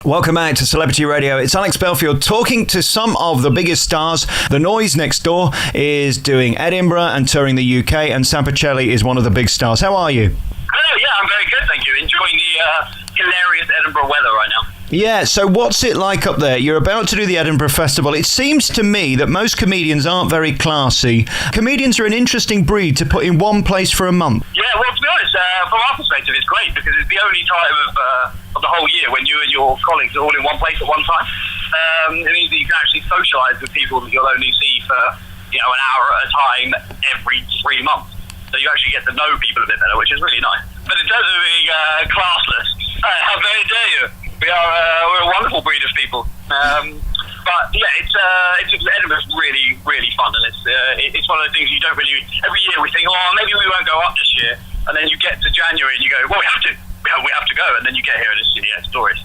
Welcome back to Celebrity Radio. It's Alex Belfield talking to some of the biggest stars. The Noise Next Door is doing Edinburgh and touring the UK, and Sam Pacelli is one of the big stars. How are you? Hello, yeah, I'm very good, thank you. Enjoying the hilarious Edinburgh weather right now. Yeah, so what's it like up there? You're about to do the Edinburgh Festival. It seems to me that most comedians aren't very classy. Comedians are an interesting breed to put in one place for a month. Yeah, well, to be honest, from our perspective, it's great because it's the only time of the whole year when you and your colleagues are all in one place at one time. It means that you can actually socialise with people that you'll only see for, an hour at a time every 3 months. So you actually get to know people a bit better, which is really nice. But in terms of being classless, how very dare you? We're a wonderful breed of people. But yeah, Edinburgh's really, really fun, and it's one of the things you don't really. Every year we think, maybe we won't go up this year, and then you get to January and you go, well, we have to go, and then you get here and it's stories.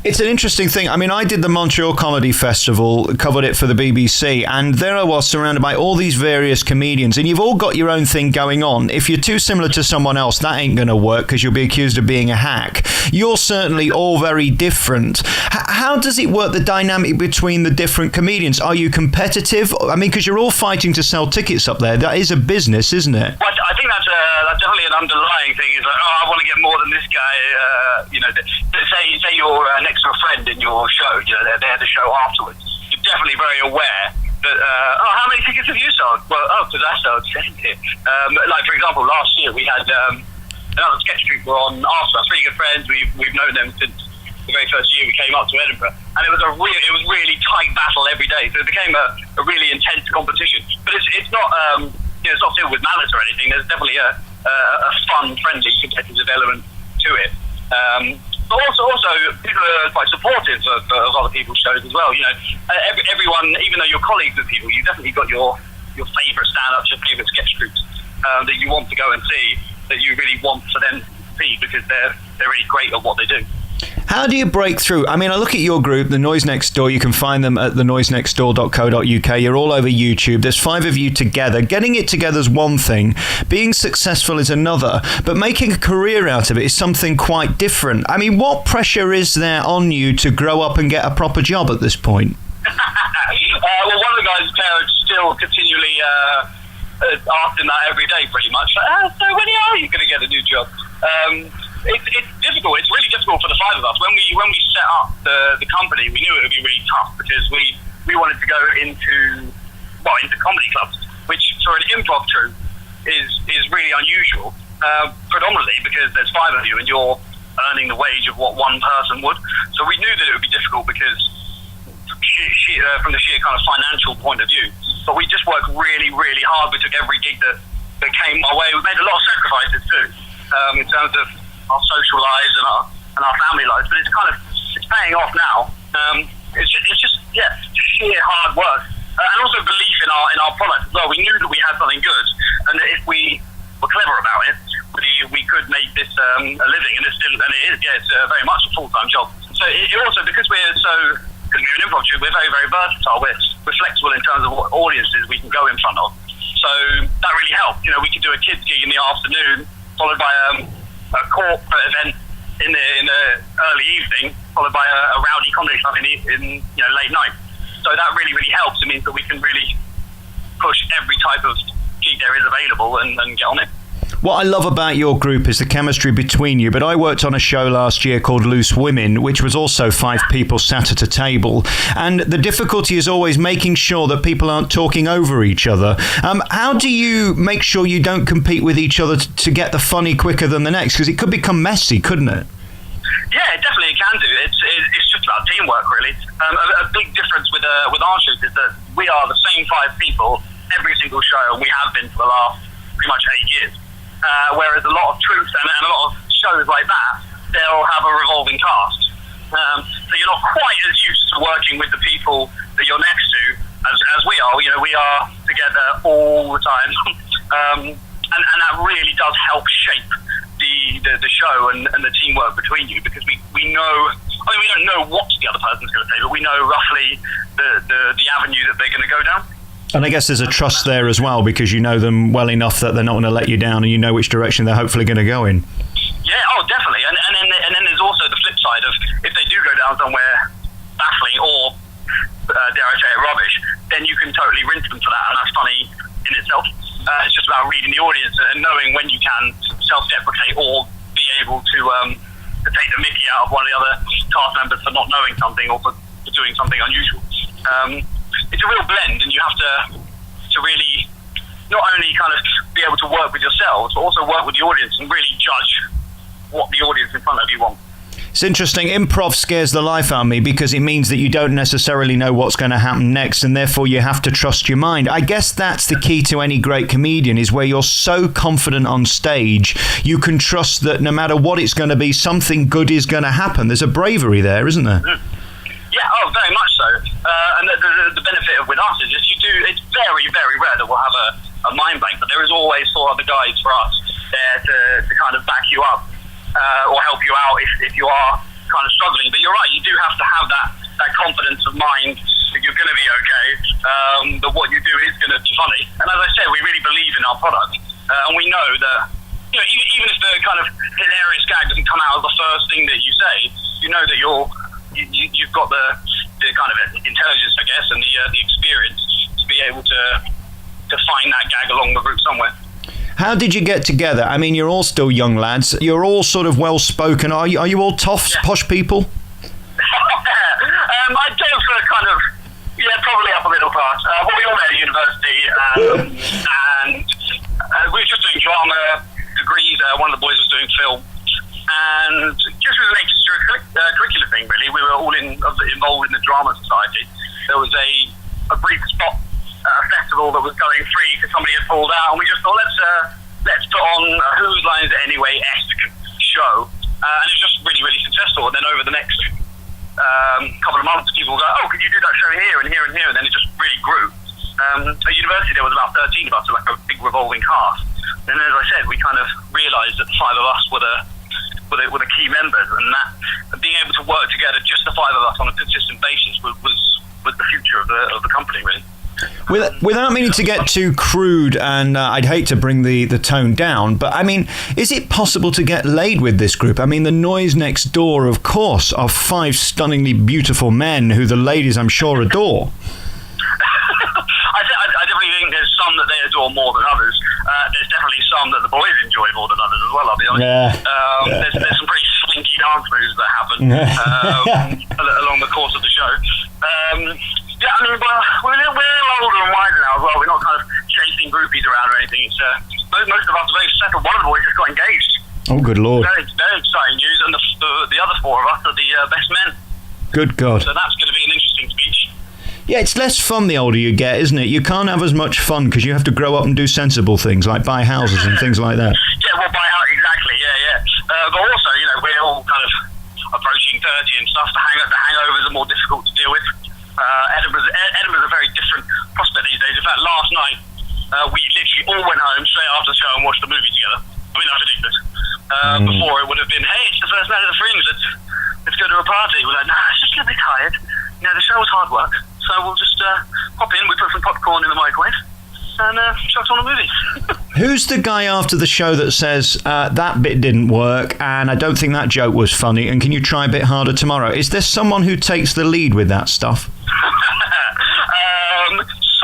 It's an interesting thing. I mean, I did the Montreal Comedy Festival, covered it for the BBC, and there I was surrounded by all these various comedians, and you've all got your own thing going on. If you're too similar to someone else, that ain't going to work because you'll be accused of being a hack. You're certainly all very different. How does it work, the dynamic between the different comedians? Are you competitive? I mean, because you're all fighting to sell tickets up there. That is a business, isn't it? Well, I think that's definitely an underlying thing. Is like, I want to get more than this guy. Say you're next to a friend in your show. They're there to show afterwards. You're definitely very aware that. How many tickets have you sold? Well, because I sold 70. Like for example, last year we had another sketch troupe were on after us. 3 good friends. We've known them since the very first year we came up to Edinburgh, and it was really tight battle every day. So it became a really intense competition. But it's not it's not filled with malice or anything. There's definitely a fun, friendly, competitive element to it. But also people are quite supportive of other people's shows as well. Everyone, even though you're colleagues with people, you've definitely got your favourite stand-ups, your favourite sketch groups that you want to go and see, that you really want for them to see because they're really great at what they do. How do you break through? I mean, I look at your group, The Noise Next Door. You can find them at thenoisenextdoor.co.uk. You're all over YouTube. There's 5 of you together. Getting it together is one thing. Being successful is another. But making a career out of it is something quite different. I mean, what pressure is there on you to grow up and get a proper job at this point? Well, one of the guys' parents still continually asking that every day, pretty much. So when are you going to get a new job? It's difficult. It's really difficult for the 5 of us. When we set up the company, we knew it would be really tough because we wanted to go into comedy clubs, which for an improv troupe is really unusual. Predominantly because there's 5 of you and you're earning the wage of what one person would. So we knew that it would be difficult because from the sheer kind of financial point of view. But we just worked really, really hard. We took every gig that came our way. We made a lot of sacrifices too in terms of our social lives and our family lives, but it's paying off now. It's just sheer hard work and also belief in our product as well. We knew that we had something good, and that if we were clever about it, we could make this a living, and it is. Yeah, it's very much a full-time job. So it also because we're an improv troupe, we're very, very versatile. We're flexible in terms of what audiences we can go in front of. So that really helped. We could do a kids gig in the afternoon, followed by a corporate event in the early evening, followed by a rowdy comedy club in late night. So that really, really helps. It means that we can really push every type of gig there is available and get on it. What I love about your group is the chemistry between you, but I worked on a show last year called Loose Women, which was also 5 people sat at a table, and the difficulty is always making sure that people aren't talking over each other. How do you make sure you don't compete with each other to get the funny quicker than the next? Because it could become messy, couldn't it? Yeah, it definitely can do. It's just about teamwork, really. A big difference with our shows is that we are the same 5 people every single show, and we have been for the last pretty much 8 years. Whereas a lot of troupes and a lot of shows like that, they'll have a revolving cast. So you're not quite as used to working with the people that you're next to as we are. We are together all the time, and that really does help shape the show and the teamwork between you, because we know. I mean, we don't know what the other person's going to say, but we know roughly the avenue that they're going to go down. And I guess there's a trust there as well, because you know them well enough that they're not going to let you down, and you know which direction they're hopefully going to go in. Yeah, definitely. And then there's also the flip side of if they do go down somewhere baffling or, dare I say it, rubbish, then you can totally rinse them for that, and that's funny in itself. It's just about reading the audience and knowing when you can self-deprecate or be able to take the mickey out of one of the other cast members for not knowing something or for doing something unusual. It's a real blend, and you have to really not only kind of be able to work with yourselves, but also work with the audience and really judge what the audience in front of you want. It's interesting. Improv scares the life out of me because it means that you don't necessarily know what's going to happen next, and therefore you have to trust your mind. I guess that's the key to any great comedian, is where you're so confident on stage, you can trust that no matter what it's going to be, something good is going to happen. There's a bravery there, isn't there? Mm. Yeah, very much so. And the benefit of with us is it's very, very rare that we'll have a mind blank, but there is always 4 other guys for us there to kind of back you up. Or help you out if you are kind of struggling. But you're right, you do have to have that confidence of mind that you're going to be okay, that what you do is going to be funny. And as I said, we really believe in our product, and we know that, you know, even if the kind of hilarious gag doesn't come out as the first thing that you say, you know that you've got the kind of intelligence, I guess, and the experience to be able to find that gag along the route somewhere. How did you get together? I mean, you're all still young lads. You're all sort of well-spoken. Are you all toffs, posh people? I'd go for kind of, probably upper middle class. We all met at university, and we were just doing drama degrees. One of the boys was doing film. And just as an extracurricular thing, really, we were all involved in the drama society. There was a brief spot festival that was going free because somebody had pulled out, and we just thought let's put on a Whose Lines It Anyway-esque show, and it was just really, really successful. And then over the next couple of months, people would go, oh, could you do that show here and here and here, and then it just really grew. At university there was about 13 of us, so like a big revolving cast, and as I said, we kind of realised that the 5 of us were the key members, and that being able to work together, just the 5 of us on a consistent basis, was the future of the company, really. Without meaning to get too crude, and I'd hate to bring the tone down, but I mean, is it possible to get laid with this group? I mean, the noise next door, of course, are 5 stunningly beautiful men who the ladies, I'm sure, adore. I definitely think there's some that they adore more than others. There's definitely some that the boys enjoy more than others as well, I'll be honest. Yeah. There's some pretty slinky dance moves that happen along the course of the show. Yeah, I mean, we're a little older and wiser now as well. We're not kind of chasing groupies around or anything. It's most of us are very settled. One of the boys just got engaged. Oh, good Lord. Very, very exciting news. And the other 4 of us are the best men. Good God. So that's going to be an interesting speech. Yeah, it's less fun the older you get, isn't it? You can't have as much fun because you have to grow up and do sensible things like buy houses and things like that. Yeah, well, buy out, exactly, yeah. But also, you know, we're all kind of approaching 30 and stuff. The hangovers are more difficult to deal with. Edinburgh's a very different prospect these days. In fact, last night we literally all went home straight after the show and watched the movie together. I mean, that's ridiculous. Before it would have been, hey, it's the first night of the Fringe, let's go to a party. We're like, nah, it's just a bit tired. You know, the show was hard work, so we'll just pop in. We put some popcorn in the microwave and chucked on a movie. Who's the guy after the show that says, that bit didn't work and I don't think that joke was funny and can you try a bit harder tomorrow? Is there someone who takes the lead with that stuff?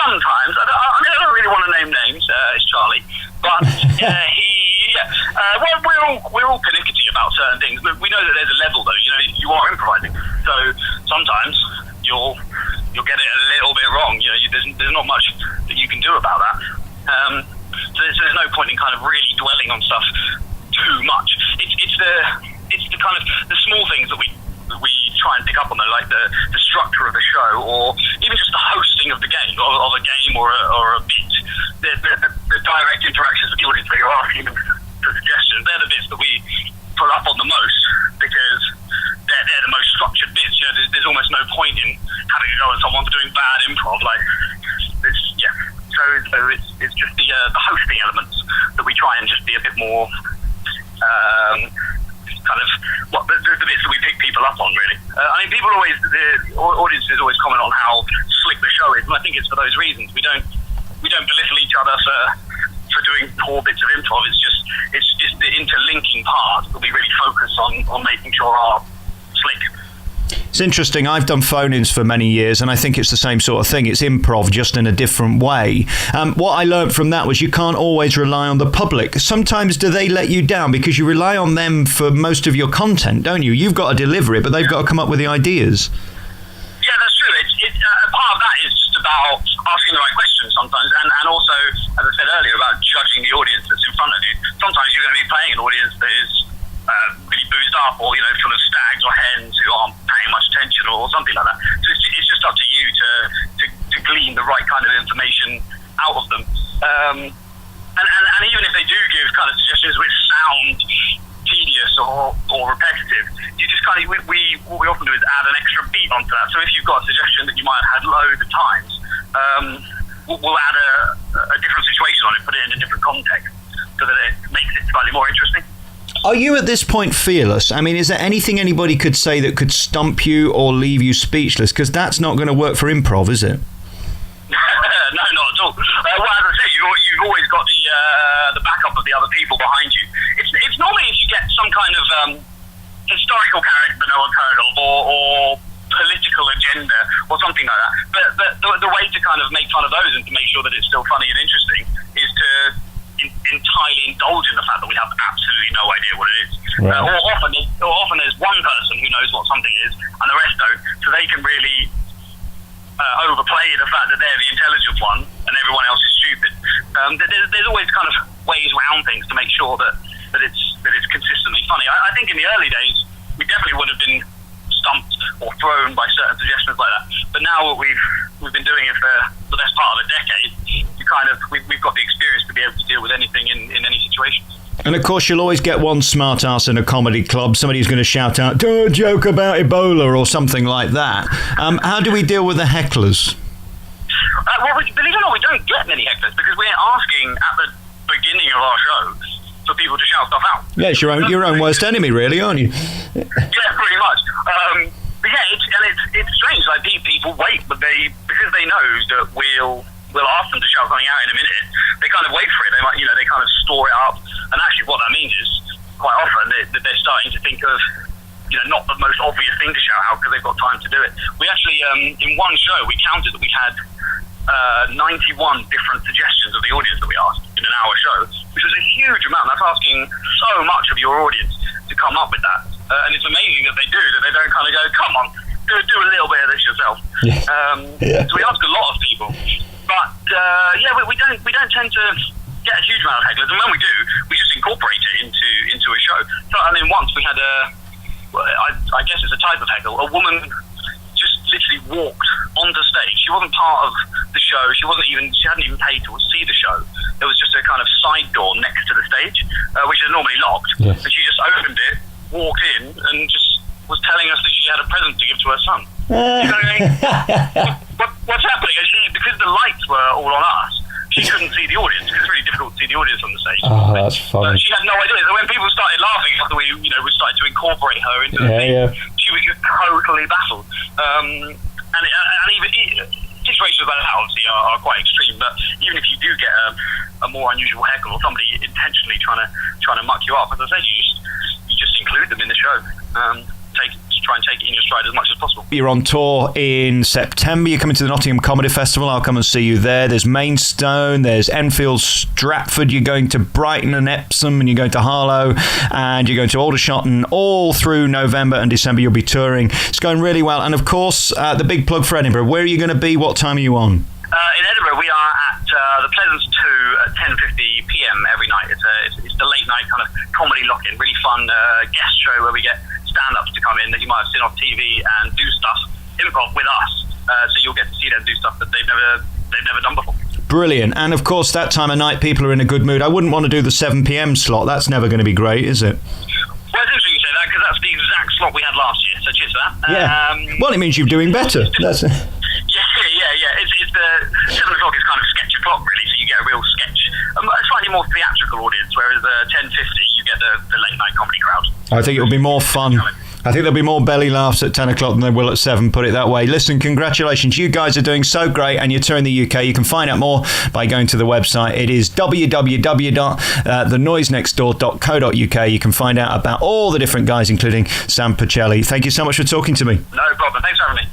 Sometimes. I don't really want to name names. It's Charlie, but we're all pernickety about certain things. We know that there's a level, though. You know, you are improvising, so sometimes you'll get it a little bit wrong. You know, there's not much that you can do about that. So there's no point in kind of really dwelling on stuff too much. It's the kind of the small things that we try and pick up on, though, like the structure of the show, or even just the hosting of the game, of a game or a bit. The direct interactions with the audience where you're asking them for suggestions. They're the bits that we pull up on the most because they're the most structured bits. You know, there's almost no point in having to go at someone for doing bad improv. Like, So it's just the hosting elements that we try and just be a bit more. Kind of the bits that we pick people up on, really. I mean, the audiences always comment on how slick the show is, and I think it's for those reasons. We don't belittle each other for doing poor bits of improv. It's the interlinking part that we really focus on making sure are slick. It's interesting. I've done phone-ins for many years, and I think it's the same sort of thing. It's improv, just in a different way. What I learned from that was you can't always rely on the public. Sometimes do they let you down because you rely on them for most of your content, don't you? You've got to deliver it, but they've got to come up with the ideas. Yeah, that's true. Part of that is just about asking the right questions sometimes, and also, as I said earlier, about judging the audience that's in front of you. Sometimes you're going to be playing an audience that is really boozed up, or full of stags or hens who aren't paying much attention, or something like that. So it's just up to you to glean the right kind of information out of them. And even if they do give kind of suggestions which sound tedious or repetitive, you just kind of what we often do is add an extra beat onto that. So if you've got a suggestion that you might have had loads of times, we'll add a different situation on it, put it in a different context, so that it makes it slightly more interesting. Are you at this point fearless? I mean, is there anything anybody could say that could stump you or leave you speechless? Because that's not going to work for improv, is it? No, not at all. Well, as I say, you've always got the backup of the other people behind you. It's normally if you get some kind of historical character that no one's heard of, or political agenda, or something like that. But the way to kind of make fun of those and to make sure that it's still funny and interesting is to entirely indulge in the fact that we have absolutely no idea what it is. Right. Or often there's one person who knows what something is and the rest don't, so they can really overplay the fact that they're the intelligent one and everyone else is stupid. There's always kind of ways around things to make sure that it's consistently funny. I think in the early days we definitely would have been stumped or thrown by certain suggestions like that. But now we've been doing it for the best part of a decade. We've got the experience to be able to deal with anything in any situation. And of course, you'll always get one smart ass in a comedy club, somebody who's going to shout out, "Do a joke about Ebola," or something like that. How do we deal with the hecklers? Well, believe it or not, we don't get many hecklers because we're asking at the beginning of our show for people to shout stuff out. Yeah, it's your own worst enemy, really, aren't you? Yeah, pretty much. But yeah, it's strange. Like people wait, but because they know that we'll ask them to shout something out in a minute, they kind of wait for it. They might, they kind of store it up. And actually, what that means is quite often that they're starting to think of, not the most obvious thing to shout out because they've got time to do it. We actually, in one show, we counted that we had 91 different suggestions of the audience that we asked in an hour show, which was a huge amount. That's asking so much of your audience to come up with that. And it's amazing that they do, that they don't kind of go, come on, do a little bit of this yourself. Yeah. So we ask a lot of people. But, we don't tend to get a huge amount of hecklers. And when we do, we just incorporate it into a show. So, once we had I guess it's a type of heckle, a woman just literally walked onto stage. She wasn't part of the show. She hadn't even paid to see the show. There was just a kind of side door next to the stage, which is normally locked. Yeah. And she just opened it, walked in, and just was telling us that she had a present to give to her son. What's happening? And because the lights were all on us, she couldn't see the audience, because it's really difficult to see the audience on the stage. Oh, that's funny. She had no idea. So when people started laughing after we started to incorporate her into the thing, she was just totally baffled. And even situations like that obviously are quite extreme. But even if you do get a more unusual heckle or somebody intentionally trying to muck you up, as I said, you just include them in the show. Try and take it in your stride as much as possible. You're on tour in September. You're coming to the Nottingham Comedy Festival. I'll come and see you there. There's Maidstone, there's Enfield, Stratford. You're going to Brighton and Epsom, and you're going to Harlow, and you're going to Aldershot, and all through November and December you'll be touring. It's going really well. And of course, the big plug for Edinburgh. Where are you going to be? What time are you on? In Edinburgh, we are at the Pleasance 2 at 10:50 p.m. every night. It's the late night kind of comedy lock-in, really fun guest show where we get stand-ups to come in that you might have seen off TV and do stuff, improv with us. So you'll get to see them do stuff that they've never done before. Brilliant. And of course, that time of night, people are in a good mood. I wouldn't want to do the 7 p.m. slot. That's never going to be great, is it? Well, it's interesting you say that, because that's the exact slot we had last year. So cheers for that. Yeah. Well, it means you're doing better. That's it. Yeah. It's the 7 o'clock is kind of sketch o'clock, really, so you get a real sketch. A slightly more theatrical audience, whereas 10:50 you get the late night comedy crowd. I think it'll be more fun. I think there'll be more belly laughs at 10 o'clock than there will at 7, put it that way. Listen, congratulations. You guys are doing so great and you're touring the UK. You can find out more by going to the website. It is www.thenoisenextdoor.co.uk. You can find out about all the different guys, including Sam Pacelli. Thank you so much for talking to me. No problem. Thanks for having me.